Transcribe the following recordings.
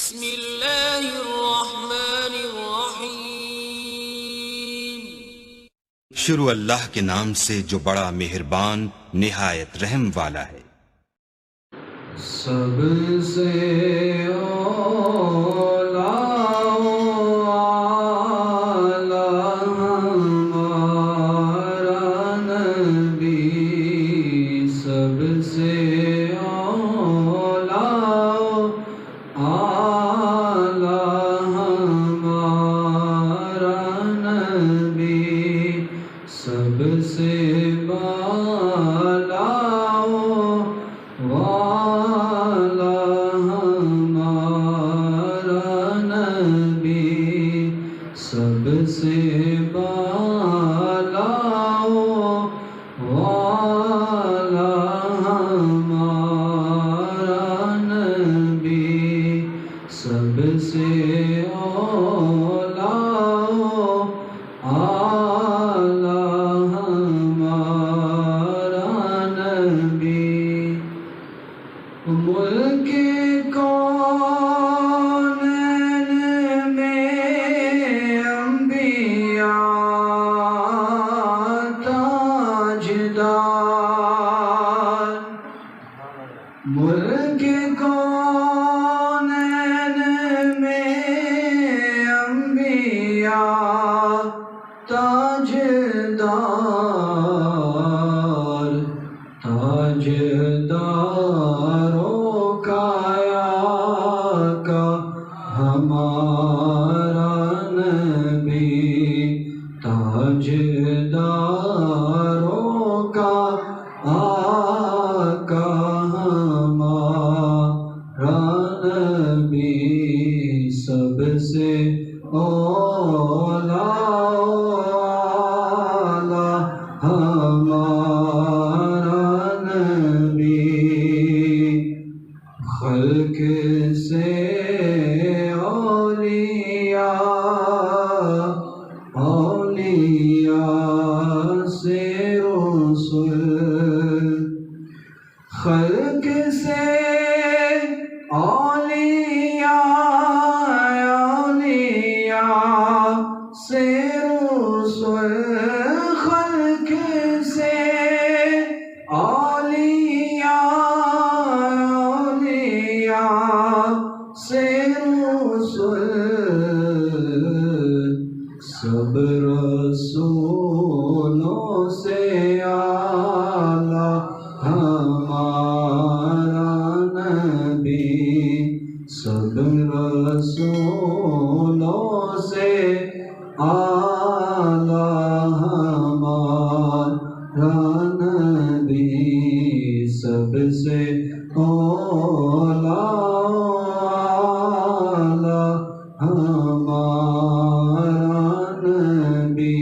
بسم اللہ الرحمن الرحیم۔ شروع اللہ کے نام سے جو بڑا مہربان نہایت رحم والا ہے۔ سب سے اولا ہمارا نبی، سب سے اولا ہمارا نبی، سب سے بالا والا ہمارا نبی، سب سے بالا والا ہمارا نبی، سب سے اولا اعلیٰ ہمارا نبی۔ ملک کونین میں انبیاء تاجدار، ملک کونین میں انبیاء تاجدار، تاجداروں کا آقا ہمارا نبی، تاجداروں کا آقا ہمارا نبی، سب سے اولا ہمارا نبی، خلق سے اولیاء، اولیاء سے رسول، خلق سے اولیاء، اولیاء سے رسول، خلق سے اولیاء، اولیاء سے رسول، سب رسولوں سے اعلیٰ ہمارا نبی، سب رسولوں سے اعلیٰ ہمارا نبی، سب سے اولا ہمارا نبی،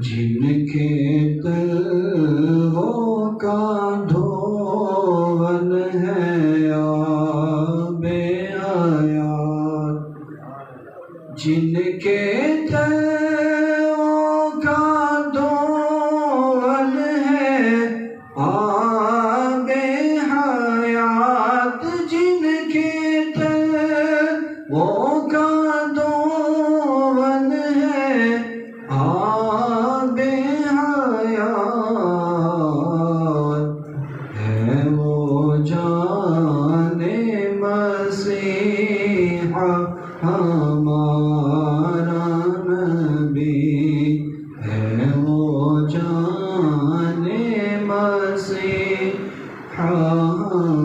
جن کے تلووں کا دھون ہے آب حیات، جن کے تلووں کا دھون ہے آب حیات، جن کے تلووں کا دھون ہے آب حیات، ہے وہ جان مسیحا ہمارا نبی، ہے وہ جان مسیحا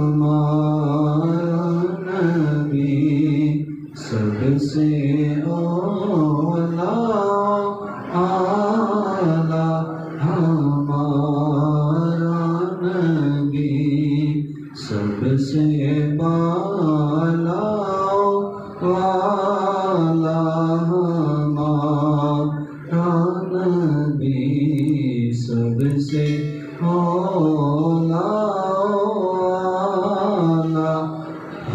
ہمارا نبی، سب سے اولا اعلیٰ ہمارا نبی، سب سے بالا والا ہمارا نبی، سب سے اولا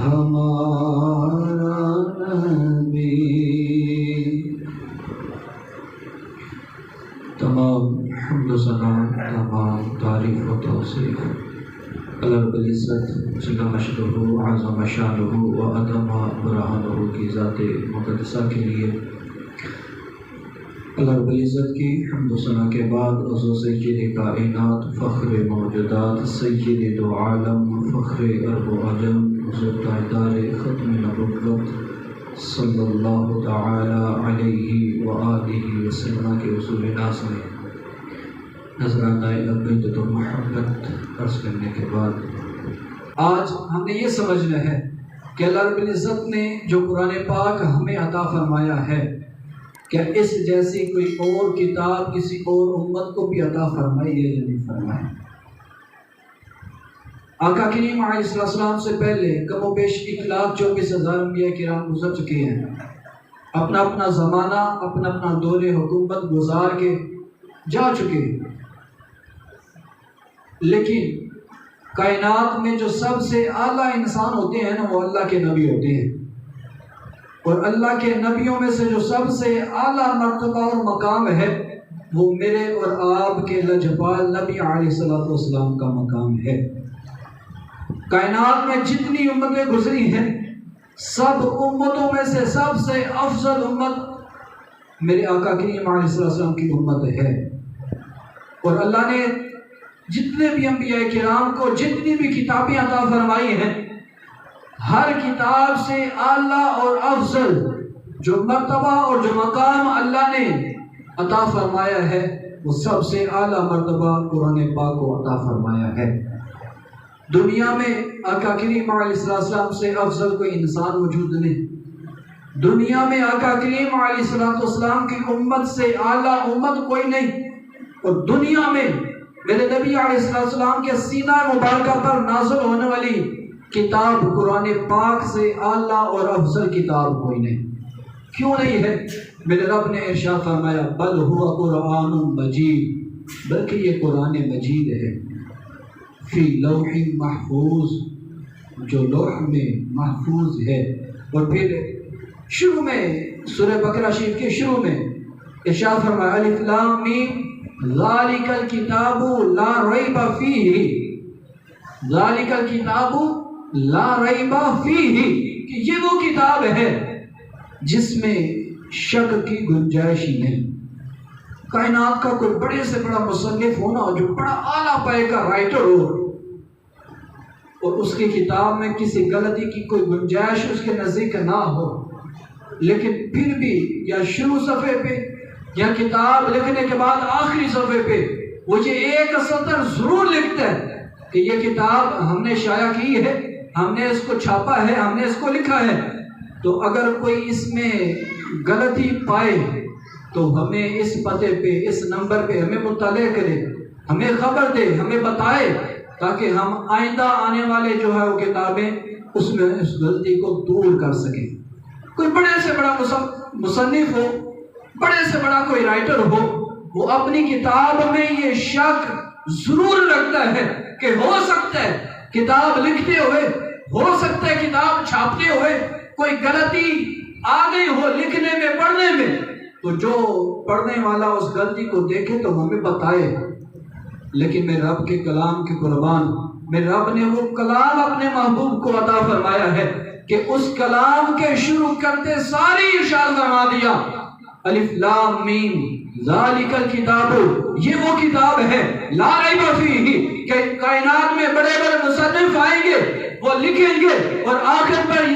ہمارا نبی۔ تمام حمد و ثنا، تمام تعریف و توصیف اللہ رب العزت جل مجدہ عظم شانہ و عظم برہانہ کی ذات مقدسہ کے لیے اللہ رب العزت کی حمد و ثنا کے بعد حضور سید کائنات فخر موجودات سید دو عالم فخر ارب و عجم حضور تاجدار ختم نبوت صلی اللہ تعالی علیہ وآلہ وسلم کے اصول ناس میں نظرانہ عقیدت و محبت عرض کرنے کے بعد آج ہم نے یہ سمجھنا ہے کہ اللہ رب العزت نے جو قرآن پاک ہمیں عطا فرمایا ہے کہ اس جیسی کوئی اور کتاب کسی اور امت کو بھی عطا فرمائی ہے یا نہیں فرمائی۔ آقا کریم علیہ السلام سے پہلے کم و بیش 1,24,000 انبیاء کرام گزر چکے ہیں، اپنا اپنا زمانہ اپنا اپنا دور حکومت گزار کے جا چکے ہیں، لیکن کائنات میں جو سب سے اعلیٰ انسان ہوتے ہیں نا وہ اللہ کے نبی ہوتے ہیں، اور اللہ کے نبیوں میں سے جو سب سے اعلیٰ مرتبہ اور مقام ہے وہ میرے اور آپ کے لجپال نبی علیہ السلام کا مقام ہے۔ کائنات میں جتنی امتیں گزری ہیں سب امتوں میں سے سب سے افضل امت میرے آقا کریم علیہ السلام کی امت ہے، اور اللہ نے جتنے بھی انبیاء کرام کو جتنی بھی کتابیں عطا فرمائی ہیں ہر کتاب سے اعلیٰ اور افضل جو مرتبہ اور جو مقام اللہ نے عطا فرمایا ہے وہ سب سے اعلیٰ مرتبہ قرآن پاک کو عطا فرمایا ہے۔ دنیا میں آقا کریم علیہ السلام سے افضل کوئی انسان موجود نہیں، دنیا میں آقا کریم علیہ السلام کی امت سے اعلیٰ امت کوئی نہیں، اور دنیا میں میرے نبی علیہ السلام کے سینہ مبارکہ پر نازل ہونے والی کتاب قرآن پاک سے اعلیٰ اور افضل کتاب کوئی نہیں۔ کیوں نہیں ہے؟ میرے رب نے ارشاد فرمایا بل ہوا قرآن مجید، بلکہ یہ قرآن مجید ہے فی لوح محفوظ، جو لوح میں محفوظ ہے۔ اور پھر شروع میں سورہ بقرہ شریف کے شروع میں ارشاد فرمایا الف لام میم ذالک الکتاب لا ریب فیہ، ذالک الکتاب لا ریب فیہ، کہ یہ وہ کتاب ہے جس میں شک کی گنجائش ہی نہیں۔ کائنات کا کوئی بڑے سے بڑا مصنف ہونا جو بڑا اعلیٰ پائے کا رائٹر ہو اور اس کی کتاب میں کسی غلطی کی کوئی گنجائش اس کے نزدیک نہ ہو، لیکن پھر بھی یا شروع صفحے پہ یا کتاب لکھنے کے بعد آخری صفحے پہ وہ یہ ایک سطر ضرور لکھتا ہے کہ یہ کتاب ہم نے شائع کی ہے، ہم نے اس کو چھاپا ہے، ہم نے اس کو لکھا ہے۔ تو اگر کوئی اس میں غلطی پائے تو ہمیں اس پتے پہ اس نمبر پہ ہمیں مطلع کرے، ہمیں خبر دے، ہمیں بتائے، تاکہ ہم آئندہ آنے والے جو ہے وہ کتابیں اس میں اس غلطی کو دور کر سکیں۔ کوئی بڑے سے بڑا مصنف ہو، بڑے سے بڑا کوئی رائٹر ہو، وہ اپنی کتاب میں یہ شک ضرور رکھتا ہے کہ ہو سکتا ہے کتاب لکھتے ہوئے، ہو سکتا ہے کتاب چھاپتے ہوئے کوئی غلطی آ گئی ہو لکھنے میں پڑھنے میں، تو جو پڑھنے والا اس غلطی کو دیکھے تو ہمیں بتائے۔ لیکن میرے رب کے کلام کے قربان، میرے رب نے وہ کلام اپنے محبوب کو عطا فرمایا ہے کہ اس کلام کے شروع کرتے ساری ارشاد فرما دیا الف لام میم ذالک الکتاب، یہ وہ کتاب ہے لا ریب فیہ، کہ کائنات میں بڑے بڑے مصنف آئیں گے، وہ لکھیں گے اور آخر پر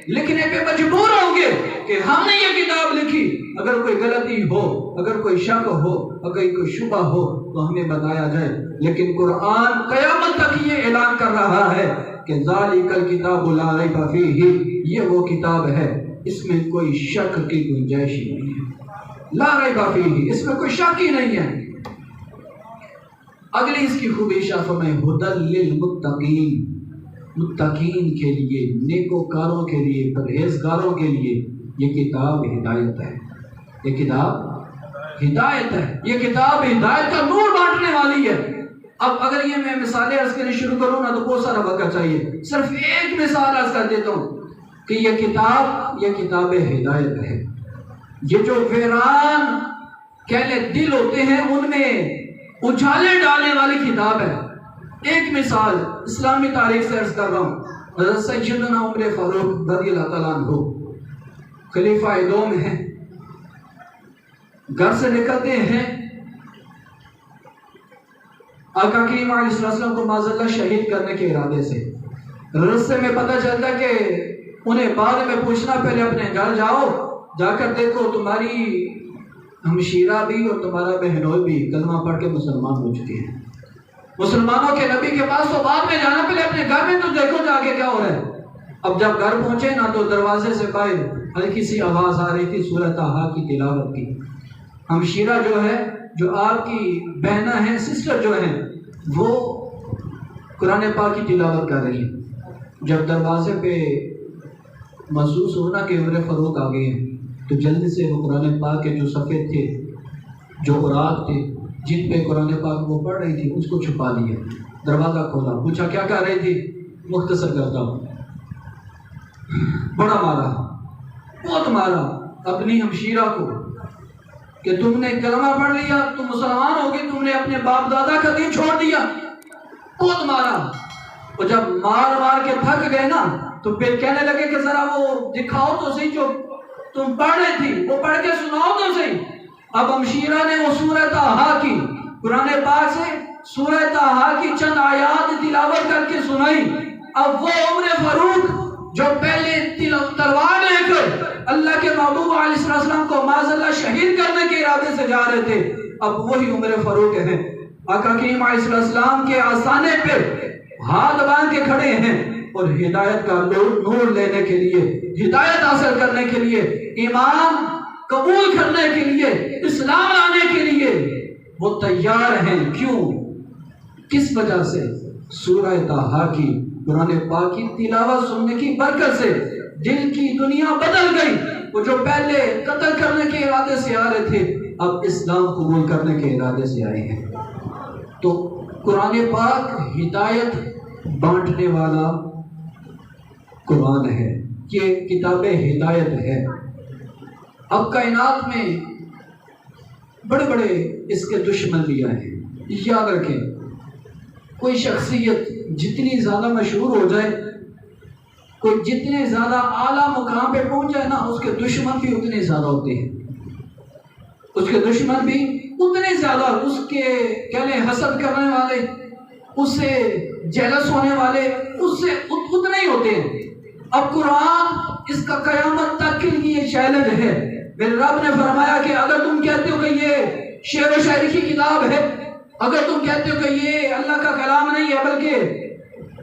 لکھنے پہ مجبور ہوں گے کہ ہم نے یہ کتاب لکھی۔ اگر کوئی غلطی ہو، اگر کوئی شک ہو، اگر کوئی شبہ ہو تو ہمیں بتایا جائے۔ لیکن قرآن قیامت تک یہ اعلان کر رہا ہے کہ ذالک الکتاب لا ریب فیہ، یہ وہ کتاب ہے اس میں کوئی شک کی گنجائش ہی نہیں ہے، لا ریب فیہ، اس میں کوئی شک ہی نہیں ہے۔ اگلی اس کی خوبی شاف میں ہدی للمتقین، متقین کے لیے، نیکوکاروں کے لیے، پرہیزگاروں کے لیے یہ کتاب ہدایت ہے، یہ کتاب ہدایت ہے، یہ کتاب ہدایت کا نور بانٹنے والی ہے۔ اب اگر یہ میں مثالیں عرض کرنے شروع کروں نا تو بہت سارا وقت چاہیے، صرف ایک مثال عرض کر دیتا ہوں کہ یہ کتاب ہدایت ہے۔ یہ جو ویران کہلے دل ہوتے ہیں ان میں اجالے ڈالنے والی کتاب ہے۔ ایک مثال اسلامی تاریخ سے عرض کر رہا ہوں، حضرت سیدنا عمر فاروق رضی اللہ تعالیٰ عنہ خلیفہ دوم ہیں، گھر سے نکلتے ہیں، آقا کریم علیہ السلام کو معاذ اللہ شہید کرنے کے ارادے سے۔ رستے میں پتہ چلتا کہ انہیں بعد میں پوچھنا، پہلے اپنے گھر جاؤ، جا کر دیکھو تمہاری ہمشیرہ بھی اور تمہارا بہنوئی بھی کلمہ پڑھ کے مسلمان ہو چکے ہیں۔ مسلمانوں کے نبی کے پاس تو بعد میں جانا، پہلے اپنے گھر میں تو دیکھو جا کے کیا ہو رہا ہے۔ اب جب گھر پہنچے نا تو دروازے سے باہر ہلکی سی آواز آ رہی تھی سورۃ طٰہٰ کی تلاوت کی۔ ہمشیرہ جو ہے، جو آپ کی بہنہ ہیں، سسٹر جو ہیں، وہ قرآن پاک کی تلاوت کر رہی ہیں۔ جب دروازے پہ محسوس ہونا کہ عمر فاروق آ گئے ہیں تو جلدی سے وہ قرآن پاک کے جو صفحے تھے، جو اوراق تھے جن پہ قرآن پاک وہ پڑھ رہی تھی، اس کو چھپا لیا، دروازہ کھولا، پوچھا کیا کر رہی تھی؟ مختصر کرتا ہوں، بڑا مارا، بہت مارا اپنی ہمشیرہ کو کہ تم نے کلمہ پڑھ لیا، تم مسلمان ہو گئے، تم نے اپنے باپ دادا کا دین چھوڑ دیا، بہت مارا۔ اور جب مار مار کے تھک گئے نا تو پھر کہنے لگے کہ ذرا وہ دکھاؤ تو صحیح جو تم پڑھ رہی تھی، وہ پڑھ کے سناؤ تو صحیح۔ اب ہمشیرہ نے وہ سورۃ طٰہٰ کی، قرآن پاک سے سورۃ طٰہٰ کی چند آیات تلاوت کر کے سنائی۔ اب وہ عمر فاروق جو پہلے تلوار لے کر اللہ کے محبوب علیہ السلام کو معاذ اللہ شہید کرنے کے ارادے سے جا رہے تھے، اب وہی عمر فاروق ہیں، آقا کریم علیہ السلام کے آستانے پہ ہاتھ باندھ کے کھڑے ہیں اور ہدایت کا نور لینے کے لیے، ہدایت حاصل کرنے کے لیے، ایمان قبول کرنے کے لیے، اسلام لانے کے لیے وہ تیار ہیں۔ کیوں؟ کس وجہ سے؟ سورہ طٰہٰ کی قرآن پاک کی تلاوت سننے کی برکت سے دل کی دنیا بدل گئی۔ وہ جو پہلے قتل کرنے کے ارادے سے آ رہے تھے، اب اسلام قبول کرنے کے ارادے سے آئے ہیں۔ تو قرآن پاک ہدایت بانٹنے والا قرآن ہے، یہ کتاب ہدایت ہے۔ اب کائنات میں بڑے بڑے اس کے دشمن بھی آئے ہیں۔ یاد رکھیں، کوئی شخصیت جتنی زیادہ مشہور ہو جائے، کوئی جتنے زیادہ اعلیٰ مقام پہ پہنچ جائے نا، اس کے دشمن بھی اتنے زیادہ ہوتے ہیں، اس کے دشمن بھی اتنے زیادہ، اس کے کہہ لیں حسد کرنے والے، اس سے جیلس ہونے والے اس سے اتنے ہی ہوتے ہیں۔ اب قرآن اس کا قیامت تک کے لیے چیلنج ہے۔ میرے رب نے فرمایا کہ اگر تم کہتے ہو کہ یہ شعر و شاعری کی کتاب ہے، اگر تم کہتے ہو کہ یہ اللہ کا کلام نہیں ہے بلکہ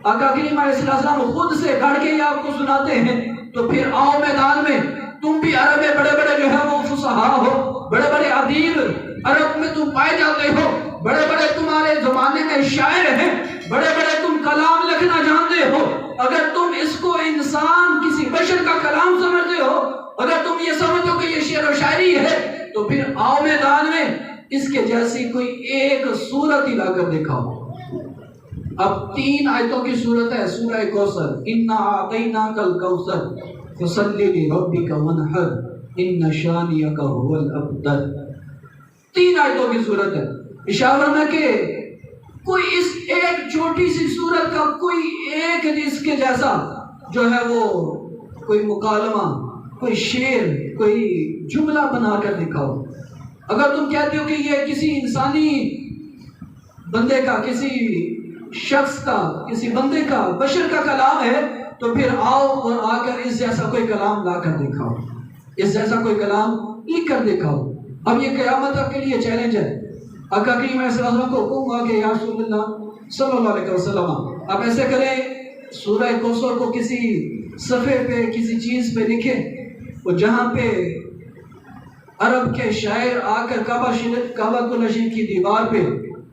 آقا کریم علیہ السلام خود سے گھڑ کے یہ آپ کو سناتے ہیں، تو پھر آؤ میدان میں، تم بھی عرب میں بڑے بڑے جو ہے وہ فصحا ہو، بڑے بڑے ادیب عرب میں تم پائے جاتے ہو، بڑے بڑے تمہارے زمانے کے شاعر ہیں، بڑے بڑے تم کلام لکھنا جانتے ہو، اگر تم اس کو انسان کسی بشر کا کلام سمجھتے ہو، اگر تم یہ سمجھتے ہو کہ یہ شعر و شاعری ہے، تو پھر آؤ میدان میں اس کے جیسی کوئی ایک صورت ہی لا کر دکھاؤ۔ اب 3 آیتوں کی صورت ہے سورہ کوثر، انا اعطیناک الکوثر فصلی لربک وانحر ان شانئک هو الابتر۔ 3 آیتوں کی صورت ہے۔ اشارہ میں کہ کوئی اس ایک چھوٹی سی صورت کا کوئی ایک اس کے جیسا جو ہے وہ کوئی مکالمہ، کوئی شعر، کوئی جملہ بنا کر دکھاؤ۔ اگر تم کہتے ہو کہ یہ کسی انسانی بندے کا، کسی شخص کا، کسی بندے کا، بشر کا کلام ہے، تو پھر آؤ اور آ کر اس جیسا کوئی کلام لا کر دکھاؤ، اس جیسا کوئی کلام لکھ کر دکھاؤ۔ اب یہ قیامت تک کے لیے چیلنج ہے۔ آقا کریم علیہ السلام کو حکم ہوا کہ یا رسول اللہ صلی اللہ علیہ وسلم آپ ایسے کریں، سورہ کوثر کو کسی صفحے پہ، کسی چیز پہ لکھیں، اور جہاں پہ عرب کے شاعر آ کر کعبہ شریف کی دیوار پہ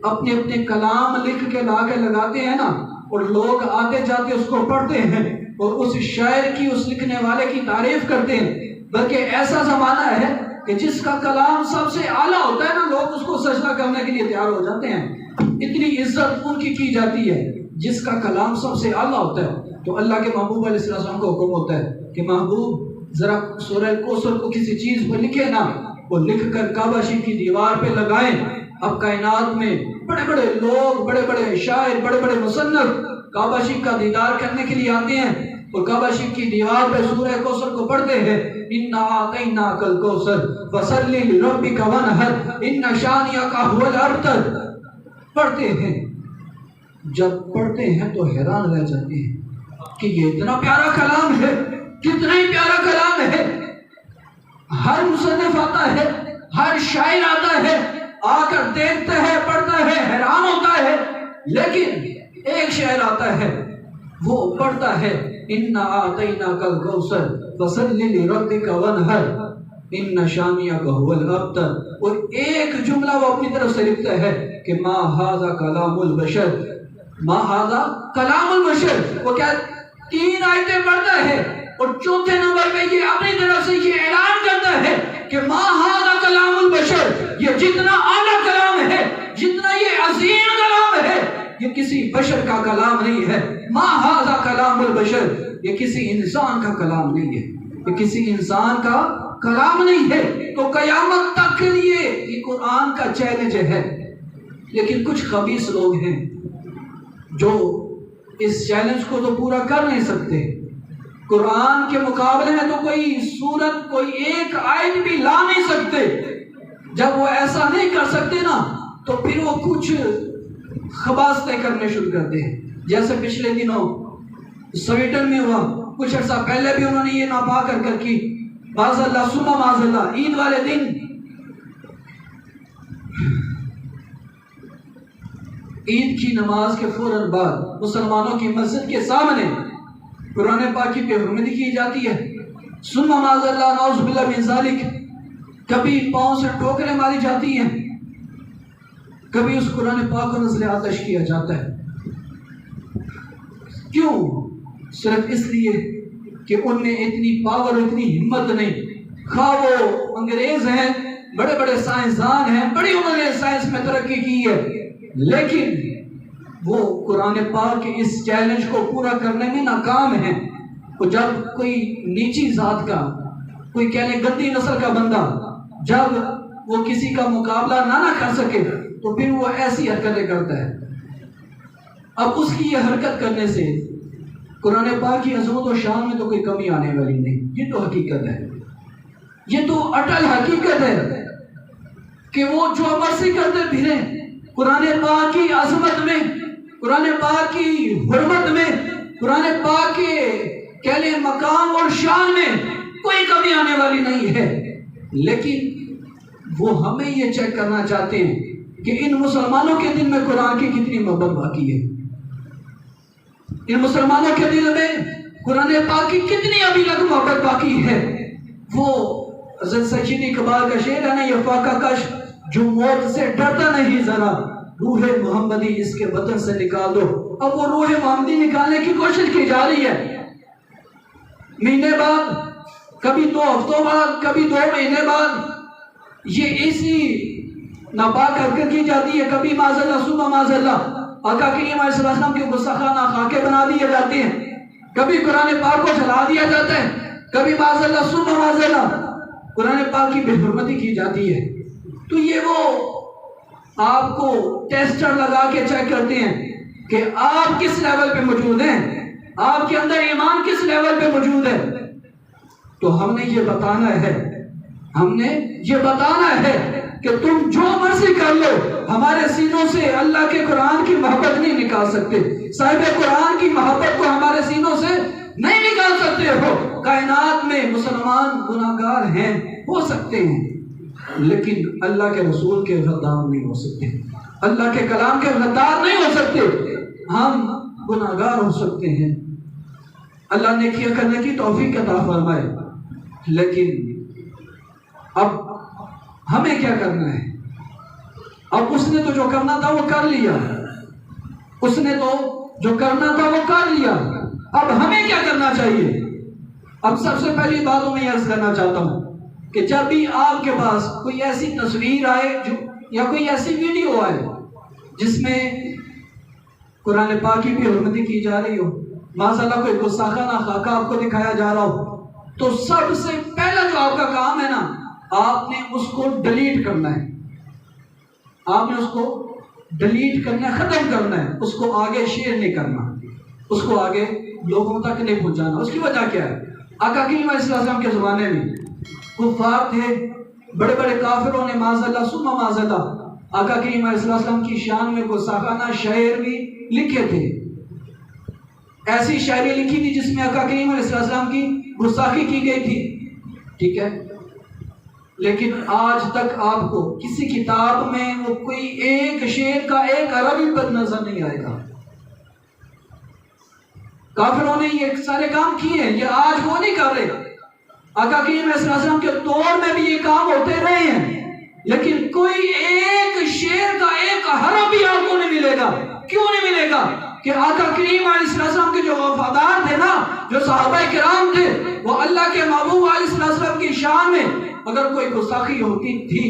اپنے اپنے کلام لکھ کے لا کے لگاتے ہیں نا، اور لوگ آتے جاتے اس کو پڑھتے ہیں اور اس شاعر کی، اس لکھنے والے کی تعریف کرتے ہیں۔ بلکہ ایسا زمانہ ہے کہ جس کا کلام سب سے اعلیٰ ہوتا ہے نا، لوگ اس کو سجدہ کرنے کے لیے تیار ہو جاتے ہیں، اتنی عزت ان کی جاتی ہے جس کا کلام سب سے اعلیٰ ہوتا ہے۔ تو اللہ کے محبوب علیہ السلام کو حکم ہوتا ہے کہ محبوب ذرا سورہ کوثر کو کسی چیز پہ لکھے نا، وہ لکھ کر کعبہ شریف کی دیوار پہ لگائیں۔ اب کائنات میں بڑے بڑے لوگ، بڑے بڑے شاعر، بڑے بڑے مصنف کعبہ شریف کا دیدار کرنے کے لیے آتے ہیں اور کعبہ شریف کی دیوار پہ سورہ کوثر کو پڑھتے ہیں، اِنَّا أَعْطَيْنَاكَ الْكَوْثَرَ فَصَلِّ لِرَبِّكَ وَانْحَرْ إِنَّ شَانِئَكَ هُوَ الْأَبْتَرُ پڑھتے ہیں۔ جب پڑھتے ہیں تو حیران رہ جاتے ہیں کہ یہ اتنا پیارا کلام ہے، کتنا ہی پیارا کلام ہے۔ ہر مصنف آتا ہے، ہر شاعر آتا ہے، آ کر دیکھتا ہے، پڑھتا ہے، حیران ہوتا ہے، لیکن ایک شاعر آتا ہے، وہ پڑھتا ہے اِنَّا أَعْطَيْنَاكَ الْكَوْثَرَ فَصَلِّ لِرَبِّكَ وَانْحَرْ إِنَّ شَانِئَكَ هُوَ الْأَبْتَرُ، اور ایک جملہ وہ اپنی طرف سے لکھتا ہے کہ ما هذا کلام البشر، ما هذا کلام البشر۔ وہ کیا 3 آیتیں پڑھتا ہے اور چوتھے نمبر پہ یہ اپنی طرف سے یہ اعلان کرتا ہے کہ ما هذا کلام البشر، یہ جتنا اعلیٰ کلام ہے، جتنا یہ عظیم کلام ہے، یہ کسی بشر کا کلام نہیں ہے۔ ما هذا کلام البشر، یہ کسی انسان کا کلام نہیں ہے، یہ کسی انسان کا کلام نہیں ہے۔ تو قیامت تک کے لیے یہ قرآن کا چیلنج ہے، لیکن کچھ خبیث لوگ ہیں جو اس چیلنج کو تو پورا کر نہیں سکتے۔ قرآن کے مقابلے میں تو کوئی سورت، کوئی ایک آیت بھی لا نہیں سکتے۔ جب وہ ایسا نہیں کر سکتے نا تو پھر وہ کچھ خباستیں کرنے شروع کرتے ہیں، جیسے پچھلے دنوں سویڈن میں ہوا، کچھ عرصہ پہلے بھی انہوں نے یہ ناپاک حرکت کی، معاذ اللہ ثم معاذ اللہ۔ عید والے دن عید کی نماز کے فوراً بعد مسلمانوں کی مسجد کے سامنے قرآن پاک کی بے حرمتی کی جاتی ہے، ثم معاذ اللہ نعوذ باللہ من ذالک، کبھی پاؤں سے ٹھوکریں ماری جاتی ہیں، کبھی اس قرآن پاک کو نزل آتش کیا جاتا ہے۔ کیوں؟ صرف اس لیے کہ ان میں اتنی پاور، اتنی ہمت نہیں۔ خواہ وہ انگریز ہیں، بڑے بڑے سائنسدان ہیں، بڑی انہوں نے سائنس میں ترقی کی ہے، لیکن وہ قرآن پاک کے اس چیلنج کو پورا کرنے میں ناکام ہیں۔ اور جب کوئی نیچی ذات کا، کوئی کہنے گندی نسل کا بندہ جب وہ کسی کا مقابلہ نہ کر سکے تو پھر وہ ایسی حرکتیں کرتا ہے۔ اب اس کی یہ حرکت کرنے سے قرآن پاک کی عظمت و شان میں تو کوئی کمی آنے والی نہیں۔ یہ تو حقیقت ہے، یہ تو اٹل حقیقت ہے کہ وہ جو مرضی کرتے پھریں، قرآن پاک کی عظمت میں، قرآن پاک کی حرمت میں، قرآن پاک کے کہہ لیں مقام اور شان میں کوئی کمی آنے والی نہیں ہے۔ لیکن وہ ہمیں یہ چیک کرنا چاہتے ہیں کہ ان مسلمانوں کے دل میں قرآن کی کتنی محبت باقی ہے، ان مسلمانوں کے دل میں قرآن پاک کی کتنی ابھی تک محبت باقی ہے۔ وہ حضرت سید اقبال کا شعر ہے نا، یہ فاقہ کش جو موت سے ڈرتا نہیں ذرا، روح محمدی اس کے بدن سے نکال دو۔ اب وہ روح محمدی نکالنے کی کوشش کی جا رہی ہے، مہینے بعد، کبھی 2 ہفتوں بعد، کبھی 2 مہینے بعد یہ اسی ناپاک حرکت کی جاتی ہے۔ کبھی معاذ اللہ ثم معاذ اللہ آقا کریم علیہ السلام کے گستاخانہ خاکے بنا دیے جاتے ہیں، کبھی قرآن پاک کو جلا دیا جاتا ہے، کبھی معاذ اللہ ثم معاذ اللہ قرآن پاک کی بے حرمتی کی جاتی ہے۔ تو یہ وہ آپ کو ٹیسٹر لگا کے چیک کرتے ہیں کہ آپ کس لیول پہ موجود ہیں، آپ کے اندر ایمان کس لیول پہ موجود ہے۔ تو ہم نے یہ بتانا ہے، ہم نے یہ بتانا ہے کہ تم جو مرضی کر لو، ہمارے سینوں سے اللہ کے قرآن کی محبت نہیں نکال سکتے، صاحب قرآن کی محبت کو ہمارے سینوں سے نہیں نکال سکتے ہو۔ کائنات میں مسلمان گناہگار ہیں، ہو سکتے ہیں، لیکن اللہ کے رسول کے غدار نہیں ہو سکتے، اللہ کے کلام کے غدار نہیں ہو سکتے۔ ہم گناہگار ہو سکتے ہیں، اللہ نیکیاں کرنے کی توفیق عطا فرمائے، لیکن اب ہمیں کیا کرنا ہے؟ اب اس نے تو جو کرنا تھا وہ کر لیا، اس نے تو جو کرنا تھا وہ کر لیا، اب ہمیں کیا کرنا چاہیے؟ اب سب سے پہلی بات میں عرض کرنا چاہتا ہوں کہ جب بھی آپ کے پاس کوئی ایسی تصویر آئے یا کوئی ایسی ویڈیو آئے جس میں قرآن پاک کی بھی حرمتی کی جا رہی ہو، معاذ اللہ کوئی گستاخانہ خاکہ آپ کو دکھایا جا رہا ہو، تو سب سے پہلا جو آپ کا کام ہے نا، آپ نے اس کو ڈیلیٹ کرنا ہے، آپ نے اس کو ڈیلیٹ کرنا ہے، ختم کرنا ہے، اس کو آگے شیئر نہیں کرنا، اس کو آگے لوگوں تک نہیں پہنچانا۔ اس کی وجہ کیا ہے؟ آقا کریم علیہ السلام کے زمانے میں کفار تھے، بڑے بڑے کافروں نے معاذ اللہ ثم معاذ اللہ آقا کریم علیہ السلام کی شان میں گستاخانہ شعر بھی لکھے تھے، ایسی شاعری لکھی تھی جس میں آقا کریم علیہ السلام کی گستاخی کی گئی تھی، ٹھیک ہے، لیکن آج تک آپ کو کسی کتاب میں وہ کوئی ایک شعر کا ایک عربی پر نظر نہیں آئے گا۔ کافروں نے یہ سارے کام کیے ہیں، یہ آج وہ نہیں کر رہے۔ آقا کریم علیہ السلام کے دور میں بھی یہ کام ہوتے رہے ہیں، لیکن کوئی ایک شعر کا ایک حرف بھی آپ کو نہیں ملے گا۔ کیوں نہیں ملے گا؟ کہ آقا کریم علیہ السلام کے جو وفادار تھے نا، جو صحابہ کرام تھے، وہ اللہ کے محبوب علیہ السلام کی شان میں اگر کوئی گستاخی ہوتی تھی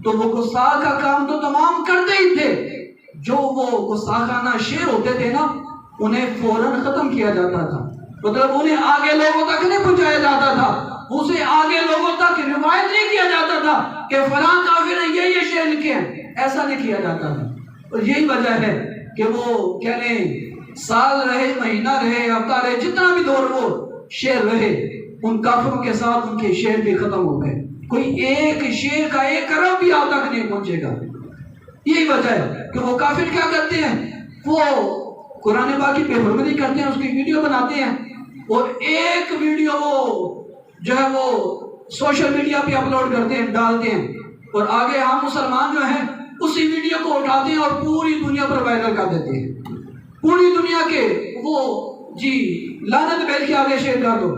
تو وہ گستاخ کا کام تو تمام کرتے ہی تھے، جو وہ گستاخانہ شعر ہوتے تھے نا انہیں فوراً ختم کیا جاتا تھا، مطلب انہیں آگے لوگوں تک نہیں پہنچایا جاتا تھا، اسے آگے لوگوں تک روایت نہیں کیا جاتا تھا کہ فلاں کافر نے یہ شعر لکھے ہیں، ایسا نہیں کیا جاتا تھا۔ اور یہی وجہ ہے کہ وہ کہنے سال رہے، مہینہ رہے، ہفتہ رہے، جتنا بھی دور وہ شعر رہے، ان کافروں کے ساتھ ان کے شعر بھی ختم ہو گئے، کوئی ایک شعر کا ایک حرف بھی آپ تک نہیں پہنچے گا۔ یہی وجہ ہے کہ وہ کافر کیا کرتے ہیں، وہ قرآن پاک کی بے حرمتی کرتے ہیں، اس کی ویڈیو بناتے ہیں، اور ایک ویڈیو وہ جو ہے وہ سوشل میڈیا پہ اپلوڈ کرتے ہیں، ڈالتے ہیں، اور آگے ہم مسلمان جو ہیں اسی ویڈیو کو اٹھاتے ہیں اور پوری دنیا پر وائرل کر دیتے ہیں، پوری دنیا کے وہ جی لعنت بھیج کے آگے شیئر کر دو۔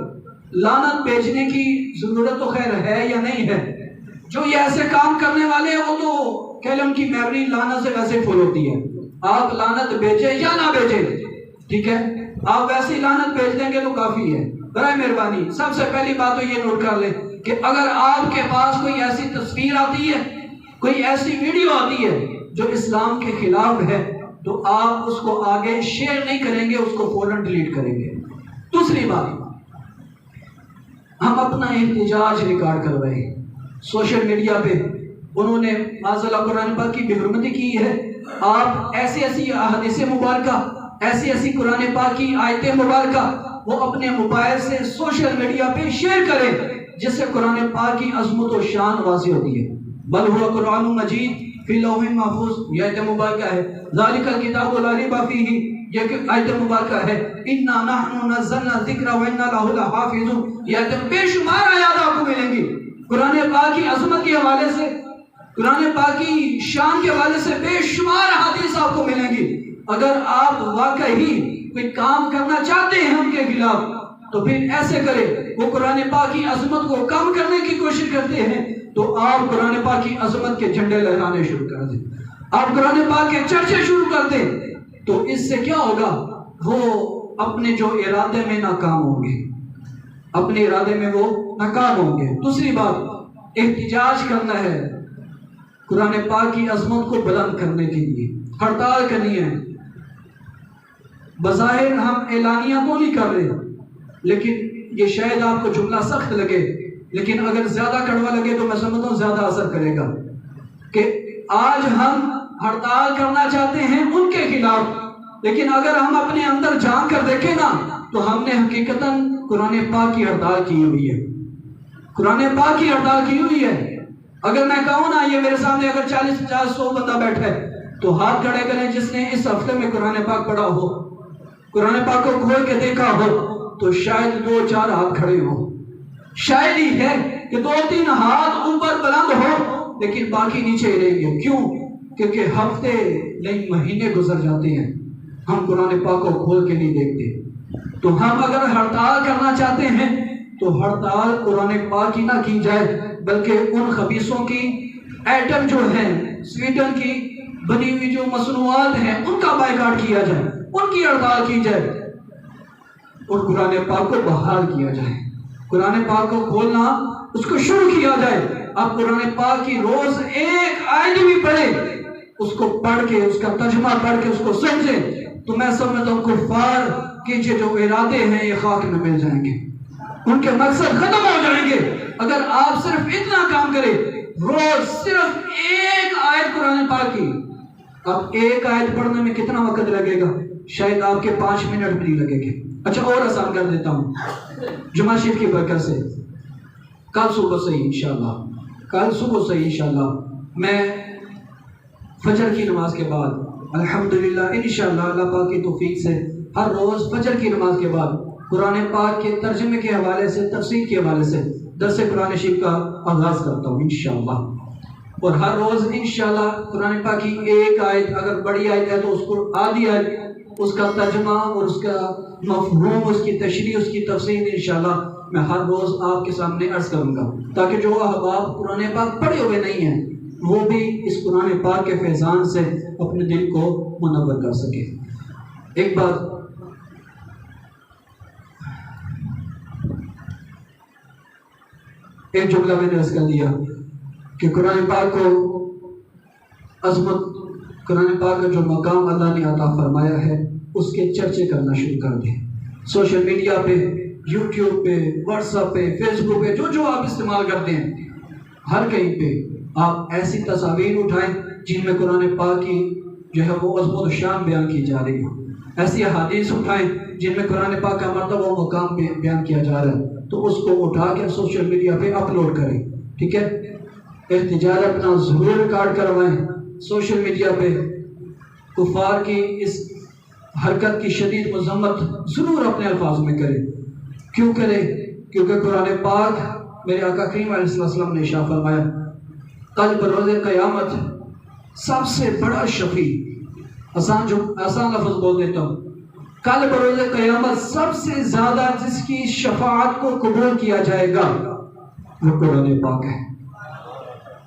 لعنت بھیجنے کی ضرورت تو خیر ہے یا نہیں ہے؟ جو یہ ایسے کام کرنے والے ہیں وہ تو کہ ان کی میموری لعنت سے ویسے فل ہوتی ہے، آپ لعنت بھیجیں یا نہ بھیجیں، ٹھیک ہے، آپ ویسی لعنت بھیج دیں گے تو کافی ہے۔ برائے مہربانی سب سے پہلی بات تو یہ نوٹ کر لیں کہ اگر آپ کے پاس کوئی ایسی تصویر آتی ہے، کوئی ایسی ویڈیو آتی ہے جو اسلام کے خلاف ہے تو آپ اس کو آگے شیئر نہیں کریں گے، اس کو فوراً ڈیلیٹ کریں گے۔ دوسری بات، ہم اپنا احتجاج ریکارڈ کر رہے ہیں سوشل میڈیا پہ، انہوں نے معاذ اللہ قرآن پاک کی بے حرمتی کی ہے، آپ ایسی ایسی احادیث مبارکہ، ایسی ایسی قرآن پاک کی آیت مبارکہ وہ اپنے موبائل سے سوشل میڈیا پہ شیئر کریں، جس سے قرآن پاک کی عظمت و شان واضح ہوتی ہے۔ بل ہوا قرآن مجید فی لوح محفوظ، یہ آیت مبارکہ ہے۔ ذالک الکتاب لا ریب فیہ، یہ آیت مبارکہ ہے۔ انا نحن نزلنا الذکر وانا لہ لحافظون، یہ آیت بے شمار آیات آپ کو ملیں گی قرآن پاک کی عظمت کے حوالے سے، قرآن پاک کی شان کے حوالے سے بے شمار حدیث آپ کو ملیں گی۔ اگر آپ واقعی کوئی کام کرنا چاہتے ہیں ہم کے خلاف تو پھر ایسے کرے، وہ قرآن پاک کی عظمت کو کم کرنے کی کوشش کرتے ہیں تو آپ قرآن پاک کی عظمت کے جھنڈے لہرانے شروع کر دیں، آپ قرآن پاک کے چرچے شروع کر دیں، تو اس سے کیا ہوگا، وہ اپنے جو ارادے میں ناکام ہوں گے، اپنے ارادے میں وہ ناکام ہوں گے۔ دوسری بات، احتجاج کرنا ہے قرآن پاک کی عظمت کو بلند کرنے کے لیے، ہڑتال کرنی ہے۔ بظاہر ہم اعلانیہ تو نہیں کر رہے، لیکن یہ شاید آپ کو جملہ سخت لگے، لیکن اگر زیادہ کڑوا لگے تو میں سمجھتا ہوں زیادہ اثر کرے گا، کہ آج ہم ہڑتال کرنا چاہتے ہیں ان کے خلاف، لیکن اگر ہم اپنے اندر جھانک کر دیکھیں نا تو ہم نے حقیقتاً قرآن پاک کی ہڑتال کی ہوئی ہے، قرآن پاک کی ہڑتال کی ہوئی ہے۔ اگر میں کہوں نا، یہ میرے سامنے اگر 40 50 100 بندہ بیٹھا ہے تو ہاتھ کھڑے کریں جس نے اس ہفتے میں قرآن پاک پڑھا ہو، قرآن پاک کو کھول کے دیکھا ہو، تو شاید 2-4 ہاتھ کھڑے ہوں، شاید ہی ہے کہ 2-3 ہاتھ اوپر بلند ہو، لیکن باقی نیچے ہی رہیں گے۔ کیوں؟ کیونکہ ہفتے نہیں مہینے گزر جاتے ہیں، ہم قرآن پاک کو کھول کے نہیں دیکھتے۔ تو ہم اگر ہڑتال کرنا چاہتے ہیں تو ہڑتال قرآن پاک کی نہ کی جائے، بلکہ ان خبیثوں کی ایٹم جو ہیں، سویڈن کی بنی ہوئی جو مصنوعات ہیں، ان کا بائیکاٹ کیا جائے، ان کی ہڑتال کی جائے، اور قرآن پاک کو بحال کیا جائے، قرآن پاک کو کھولنا اس کو شروع کیا جائے۔ آپ قرآن پاک کی روز ایک آیت بھی پڑھیں، اس کو پڑھ کے، اس کا ترجمہ پڑھ کے اس کو سمجھیں، تو میں سمجھتا ہوں کفار کے جو ارادے ہیں یہ خاک میں مل جائیں گے، ان کے مقصد ختم ہو جائیں گے۔ اگر آپ صرف اتنا کام کریں، روز صرف ایک آیت قرآن پاک کی اب ایک آیت پڑھنے میں کتنا وقت لگے گا؟ شاید آپ کے 5 منٹ بھی نہیں لگے گے۔ اچھا اور آسان کر دیتا ہوں، جمعہ شریف کی برکت سے کل صبح سے انشاءاللہ میں فجر کی نماز کے بعد الحمدللہ انشاءاللہ اللہ پاک کی توفیق سے ہر روز فجر کی نماز کے بعد قرآن پاک کے ترجمے کے حوالے سے، تفسیر کے حوالے سے درس قرآن شریف کا آغاز کرتا ہوں انشاءاللہ، اور ہر روز انشاءاللہ قرآن پاک کی ایک آیت، اگر بڑی آیت ہے تو اس کو آدھی آیت، اس کا ترجمہ اور اس کا مفہوم، اس کی تشریح، اس کی تفسیر انشاءاللہ میں ہر روز آپ کے سامنے عرض کروں گا، تاکہ جو احباب قرآن پاک پڑھے ہوئے نہیں ہیں وہ بھی اس قرآن پاک کے فیضان سے اپنے دل کو منور کر سکے۔ ایک بات ایک جملہ میں نے عرض کر دیا کہ قرآن پاک کو عظمت، قرآن پاک کا جو مقام اللہ نے عطا فرمایا ہے اس کے چرچے کرنا شروع کر دیں، سوشل میڈیا پہ، یوٹیوب پہ، واٹس ایپ پہ، فیس بک پہ، جو آپ استعمال کرتے ہیں، ہر کہیں پہ آپ ایسی تصاویر اٹھائیں جن میں قرآن پاک کی جو ہے وہ عظمت و شان بیان کی جا رہی ہو، ایسی احادیث اٹھائیں جن میں قرآن پاک کا مرتبہ و مقام بیان کیا جا رہا ہے، تو اس کو اٹھا کے سوشل میڈیا پہ اپلوڈ کریں، ٹھیک ہے؟ احتجاج اپنا ضرور ریکارڈ کروائیں سوشل میڈیا پہ، کفار کی اس حرکت کی شدید مذمت ضرور اپنے الفاظ میں کریں۔ کیوں کریں؟ کیونکہ قرآن پاک میرے آقا کریم علیہ السلام نے ارشاد فرمایا کل بروز قیامت سب سے بڑا شفیع، آسان لفظ بول دیتا ہوں، کل بروز قیامت سب سے زیادہ جس کی شفاعت کو قبول کیا جائے گا وہ قرآن پاک ہے،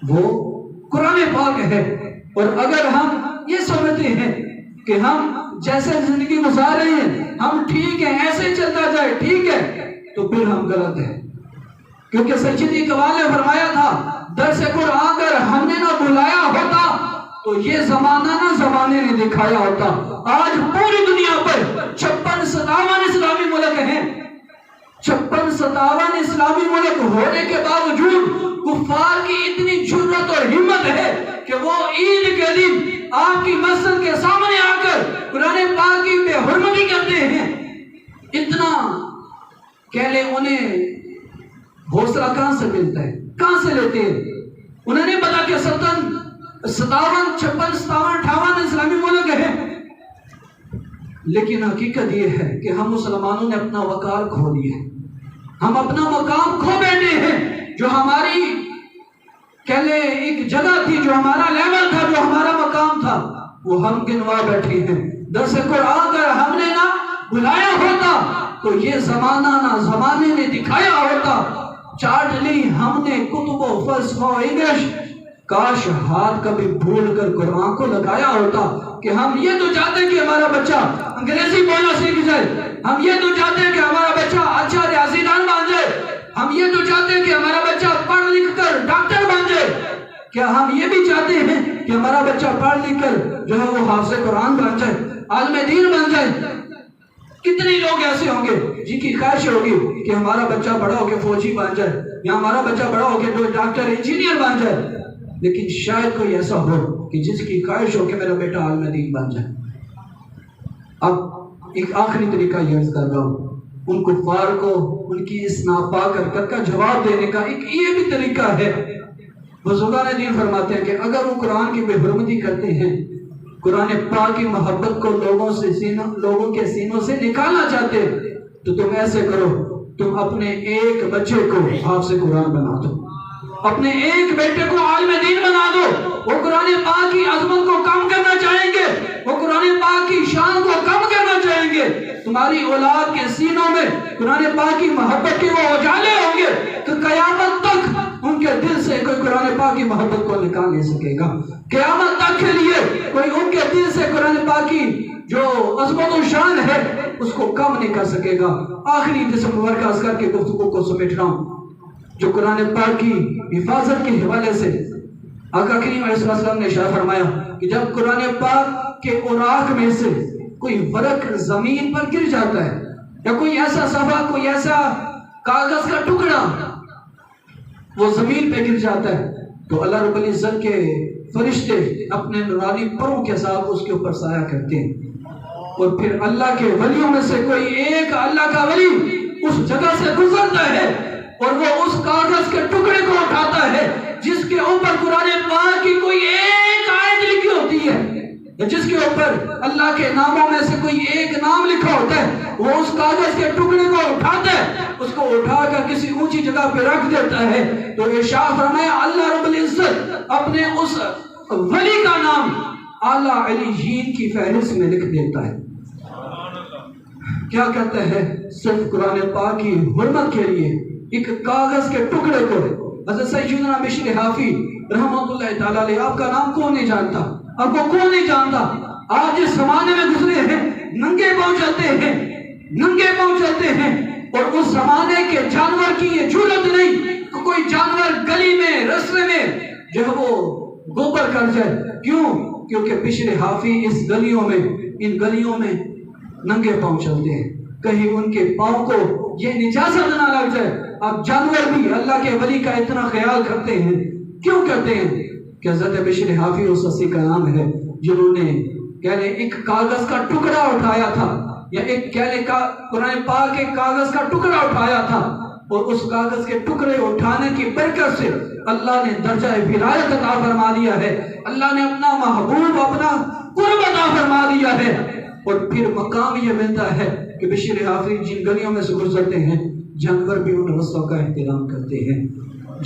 وہ قرآن پاک ہے۔ اور اگر ہم یہ سمجھتے ہیں کہ ہم جیسے زندگی گزار رہے ہیں ہم ٹھیک ہیں، ایسے چلتا جائے ٹھیک ہے، تو پھر ہم غلط ہیں، کیونکہ سید اقبال نے فرمایا تھا درس قرآن اگر ہم نے نہ بلایا ہوتا تو یہ زمانہ نہ زمانے نے دکھایا ہوتا۔ آج پوری دنیا پر 56-57 اسلامی ملک ہیں، 56-57 اسلامی ملک ہونے کے باوجود کفار کی اتنی جرأت اور ہمت ہے کہ وہ عید کے دن آپ کی مسجد کے سامنے آ کر قرآن پاک کی بے حرمتی کرتے ہیں۔ اتنا کہہ لیں انہیں حوصلہ کہاں سے ملتا ہے، کہاں سے لیتے ہیں؟ انہیں نہیں پتا کہ 56-57 اسلامی ملک ہیں، لیکن حقیقت یہ ہے کہ ہم مسلمانوں نے اپنا وقار کھو دیا ہے، ہم اپنا مقام کھو بیٹھے ہیں۔ جو ہماری کہہ لیں ایک جگہ تھی، جو ہمارا لیول تھا، جو ہمارا مقام تھا، وہ ہم گنوا بیٹھے ہیں۔ درس قرآن اگر ہم نے نہ بلایا ہوتا تو یہ زمانہ نہ زمانے نے دکھایا ہوتا۔ چاٹ لی ہم نے کتب و فلسفہ و انگلش، کاش ہاتھ کبھی بھول کر قرآن کو لگایا ہوتا کہ ہم یہ تو چاہتے ہیں کہ ہمارا بچہ انگریزی بولنا سیکھ جائے، ہم یہ تو چاہتے ہیں کہ ہمارا بچہ اچھا ریاضی دان بن جائے، ہم یہ تو چاہتے ہیں کہ ہمارا بچہ پڑھ لکھ کر ڈاکٹر بن جائے، کیا ہم یہ بھی چاہتے ہیں کہ ہمارا بچہ پڑھ لکھ کر جو ہے وہ حافظ قرآن بن جائے، عالم دین بن جائے؟ کتنے لوگ ایسے ہوں گے جن کی خواہش ہوگی کہ ہمارا بچہ بڑا ہو کے فوجی بن جائے، یا ہمارا بچہ بڑا ہو کے ڈاکٹر انجینئر بن جائے، لیکن شاید کوئی ایسا ہو کہ جس کی خواہش ہو کہ میرا بیٹا عالم دین بن جائے۔ اب ایک آخری طریقہ یہ عرض کر رہا ہوں، ان کفار کو ان کی اس ناپاک حرکت کا جواب دینے کا ایک یہ بھی طریقہ ہے۔ بزرگان دین فرماتے ہیں کہ اگر وہ قرآن کی بے حرمتی کرتے ہیں، قرآن پاک کی محبت کو لوگوں کے سینوں سے نکالنا چاہتے، تو تم ایسے کرو، تم اپنے ایک بچے کو حافظ قرآن بنا دو، اپنے ایک بیٹے کو عالم دین بنا دو۔ وہ قرآن پاک کی عظمت کو کم کرنا چاہیں گے، وہ قرآن پاک کی شان کو کم کرنا چاہیں گے، تمہاری اولاد کے سینوں میں قرآن پاک کی محبت کے وہ اجالے ہوں گے کہ قیامت تک ان کے دل سے کوئی قرآن پاک کی محبت کو نکال نہیں سکے گا۔ قیامت تک کے لیے کوئی ان کے دل سے قرآن پاک کی جو عظمت و شان ہے اس کو کم نہیں کر سکے گا۔ آخری جسم مرکز کر کے گفتگو کو سمیٹ رہا ہوں، جو قرآن پاک کی حفاظت کے حوالے سے آقا کریم علیہ السلام نے ارشاد فرمایا کہ جب قرآن پاک کے اوراق میں سے کوئی ورق زمین پر گر جاتا ہے، یا کوئی ایسا صفحہ، کوئی ایسا کاغذ کا ٹکڑا وہ زمین پہ گر جاتا ہے، تو اللہ رب العزت کے فرشتے اپنے نورانی پروں کے ساتھ اس کے اوپر سایہ کرتے ہیں، اور پھر اللہ کے ولیوں میں سے کوئی ایک اللہ کا ولی اس جگہ سے گزرتا ہے اور وہ اس کاغذ کے ٹکڑے کو اٹھاتا ہے جس کے اوپر قرآن پاک کی کوئی ایک آیت لکھی ہوتی ہے، جس کے اوپر اللہ کے ناموں میں سے کوئی ایک نام لکھا ہوتا ہے، وہ اس کاغذ کے ٹکڑے کو اٹھاتا ہے، اس کو اٹھا کر کسی اونچی جگہ پہ رکھ دیتا ہے، تو ارشاد فرمایا اللہ رب العزت اپنے اس ولی کا نام اعلیٰ علیین کی فہرست میں لکھ دیتا ہے۔ کیا کہتا ہے؟ صرف قرآن پاک کی حرمت کے لیے ایک کاغذ کے ٹکڑے کو حضرت سیدنا بشر حافی رحمۃ اللہ تعالیٰ علیہ، آپ کا نام کون نہیں جانتا، آپ کو کون نہیں جانتا؟ آج اس زمانے میں گزرے ہیں، ننگے پاؤں چلتے ہیں، ننگے پاؤں چلتے ہیں، اور اس زمانے کے جانور کی یہ جرات نہیں کہ کوئی جانور گلی میں رستے میں جو ہے وہ گوبر کر جائے۔ کیوں؟ کیونکہ بشر حافی اس گلیوں میں، ان گلیوں میں ننگے پاؤں چلتے ہیں، کہیں ان کے پاؤں کو یہ نجاست نہ لگ جائے۔ اب جانور بھی اللہ کے ولی کا اتنا خیال کرتے ہیں، کیوں کرتے ہیں؟ کہ حضرت بشر حافی اس ہستی کا نام ہے جنہوں نے کہنے ایک کاغذ کا ٹکڑا اٹھایا تھا، یا ایک کہنے کا قرآن پاک ایک کاغذ کا ٹکڑا اٹھایا تھا، اور اس کاغذ کے ٹکڑے اٹھانے کی برکت سے اللہ نے درجہ ولایت عطا فرما دیا ہے، اللہ نے اپنا محبوب، اپنا قرب عطا فرما دیا ہے، اور پھر مقام یہ ملتا ہے کہ بشر حافی جن گلیوں میں سے گزرتے ہیں جانور بھی ان رستوں کا احترام کرتے ہیں،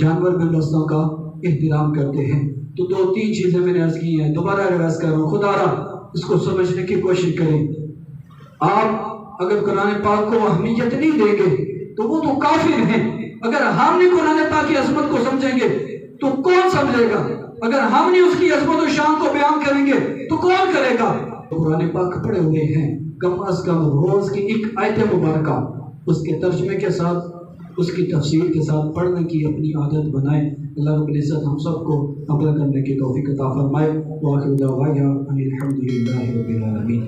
جانور بھی ان رستوں کا احترام کرتے ہیں۔ تو دو تین چیزیں میں نے عرض کی ہیں، دوبارہ عرض کر رہا ہوں، خدا را اس کو سمجھنے کی کوشش کریں۔ آپ اگر قرآن پاک کو اہمیت نہیں دیں گے تو وہ تو کافر ہیں، اگر ہم نے قرآن پاک کی عظمت کو سمجھیں گے تو کون سمجھے گا؟ اگر ہم نے اس کی عظمت و شان کو بیان کریں گے تو کون کرے گا؟ قرآن پاک پڑھے ہوئے ہیں، کم از کم روز کی ایک آیت مبارکہ اس کے ترجمے کے ساتھ، اس کی تفسیر کے ساتھ پڑھنے کی اپنی عادت بنائیں۔ اللہ رب العزت ہم سب کو عمل کرنے کی توفیق عطا فرمائے۔ وآخر دعوانا ان الحمد للہ رب العالمین۔